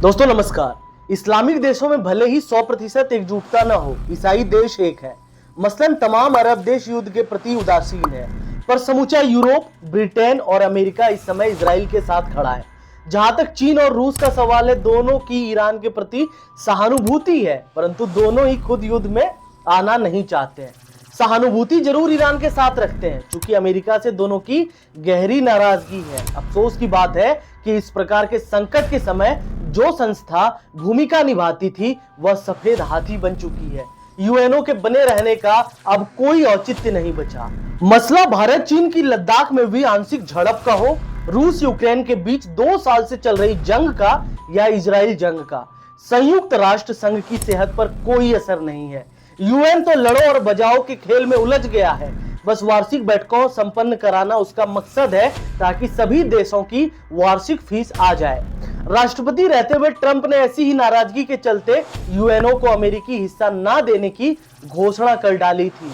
दोस्तों नमस्कार। इस्लामिक देशों में भले ही 100% एकजुटता न हो, ईसाई देश एक है। मसलन तमाम अरब देश युद्ध के प्रति उदासीन है, पर समूचा यूरोप, ब्रिटेन और अमेरिका इस समय इजराइल के साथ खड़ा है। जहां तक चीन और रूस का सवाल है, दोनों की ईरान के प्रति सहानुभूति है, परंतु दोनों ही खुद युद्ध में आना नहीं चाहते हैं। सहानुभूति जरूर ईरान के साथ रखते हैं, क्योंकि अमेरिका से दोनों की गहरी नाराजगी है। अफसोस की बात है कि इस प्रकार के संकट के समय जो संस्था भूमिका निभाती थी, वह सफेद हाथी बन चुकी है। यूएनओ के बने रहने का अब कोई औचित्य नहीं बचा। मसला भारत चीन की लद्दाख में हुई आंशिक झड़प का हो, रूस यूक्रेन के बीच 2 साल से चल रही जंग का, या इजराइल जंग का, संयुक्त राष्ट्र संघ की सेहत पर कोई असर नहीं है। यूएन तो लड़ो और बजाओ के खेल में उलझ गया है। बस वार्षिक बैठकों संपन्न कराना उसका मकसद है, ताकि सभी देशों की वार्षिक फीस आ जाए। राष्ट्रपति रहते हुए ट्रंप ने ऐसी ही नाराजगी के चलते यूएनओ को अमेरिकी हिस्सा ना देने की घोषणा कर डाली थी।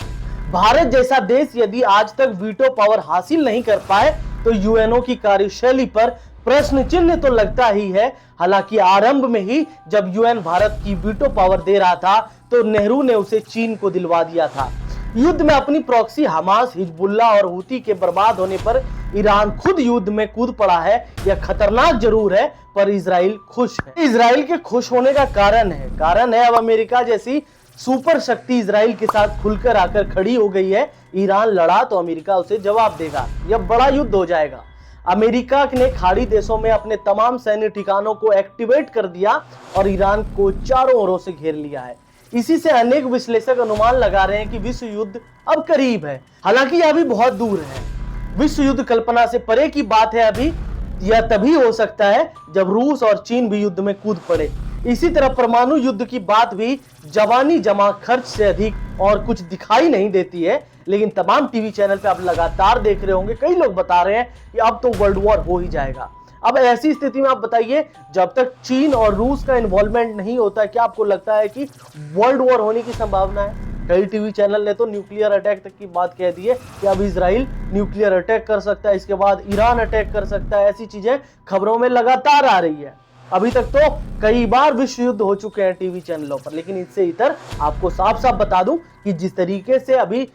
भारत जैसा देश यदि आज तक वीटो पावर हासिल नहीं कर पाए, तो यूएनओ की कार्यशैली पर प्रश्न चिन्ह तो लगता ही है। हालांकि आरंभ में ही जब यूएन भारत की वीटो पावर दे रहा था, तो नेहरू ने उसे चीन को दिलवा दिया था। युद्ध में अपनी प्रॉक्सी हमास, हिजबुल्लाह और हूती के बर्बाद होने पर ईरान खुद युद्ध में कूद पड़ा है। यह खतरनाक जरूर है, पर इजराइल खुश है। इजराइल के खुश होने का कारण है अब अमेरिका जैसी सुपर शक्ति इजराइल के साथ खुलकर आकर खड़ी हो गई है। ईरान लड़ा तो अमेरिका उसे जवाब देगा। यह बड़ा युद्ध हो जाएगा। अमेरिका ने खाड़ी देशों में अपने तमाम सैन्य ठिकानों को एक्टिवेट कर दिया और ईरान को चारों ओरों से घेर लिया है। इसी से अनेक विश्लेषक अनुमान लगा रहे हैं कि विश्व युद्ध अब करीब है। हालांकि यह अभी बहुत दूर है। विश्व युद्ध कल्पना से परे की बात है। अभी यह तभी हो सकता है जब रूस और चीन भी युद्ध में कूद पड़े। इसी तरह परमाणु युद्ध की बात भी जवानी जमा खर्च से अधिक और कुछ दिखाई नहीं देती है। लेकिन तमाम टीवी चैनल पे आप लगातार देख रहे होंगे, कई लोग बता रहे हैं कि अब तो वर्ल्ड वॉर हो ही जाएगा। अब ऐसी स्थिति में आप बताइए, जब तक चीन और रूस का इन्वॉल्वमेंट नहीं होता, क्या आपको लगता है कि वर्ल्ड वॉर होने की संभावना है? कई टीवी चैनल ने तो न्यूक्लियर अटैक तक की बात कह दी है कि अब इजराइल न्यूक्लियर अटैक कर सकता है, इसके बाद ईरान अटैक कर सकता है। ऐसी चीजें खबरों में लगातार आ रही है। अभी तक तो कई बार विश्व युद्ध हो चुके हैं टीवी चैनलों पर, लेकिन इससे इतर आपको साफ साफ बता दूं कि जिस तरीके से अभी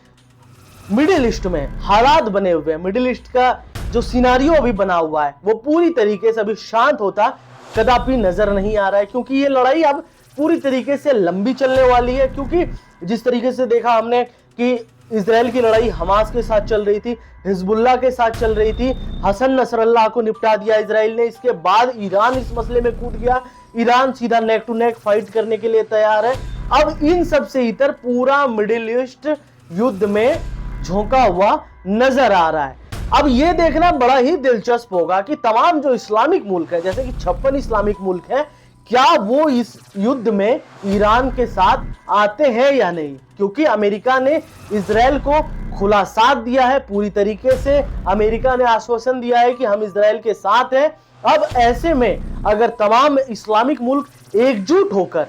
मिडिल ईस्ट में हालात बने हुए हैं, मिडिल ईस्ट का जो सिनारियो अभी बना हुआ है, वो पूरी तरीके से अभी शांत होता कदापि नजर नहीं आ रहा है। क्योंकि ये लड़ाई अब पूरी तरीके से लंबी चलने वाली है। क्योंकि जिस तरीके से देखा हमने कि इजराइल की लड़ाई हमास के साथ चल रही थी, हिजबुल्लाह के साथ चल रही थी, हसन नसरल्लाह को निपटा दिया इजराइल ने। इसके बाद ईरान इस मसले में कूद गया। ईरान सीधा नेक टू नेक फाइट करने के लिए तैयार है। अब इन सब से इतर पूरा मिडिल ईस्ट युद्ध में झोंका हुआ नजर आ रहा है। अब यह देखना बड़ा ही दिलचस्प होगा कि तमाम जो इस्लामिक मुल्क है, जैसे कि 56 इस्लामिक मुल्क हैं, क्या वो इस युद्ध में ईरान के साथ आते हैं या नहीं। क्योंकि अमेरिका ने इजराइल को खुला साथ दिया है पूरी तरीके से। अमेरिका ने आश्वासन दिया है कि हम इजराइल के साथ हैं। अब ऐसे में अगर तमाम इस्लामिक मुल्क एकजुट होकर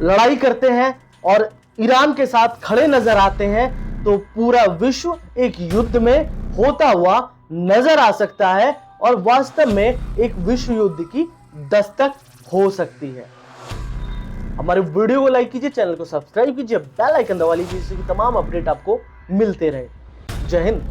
लड़ाई करते हैं और ईरान के साथ खड़े नजर आते हैं, तो पूरा विश्व एक युद्ध में होता हुआ नजर आ सकता है और वास्तव में एक विश्व युद्ध की दस्तक हो सकती है। हमारे वीडियो को लाइक कीजिए, चैनल को सब्सक्राइब कीजिए, बेल आइकन दबा लीजिए, जिससे कि तमाम अपडेट आपको मिलते रहे। जय हिंद।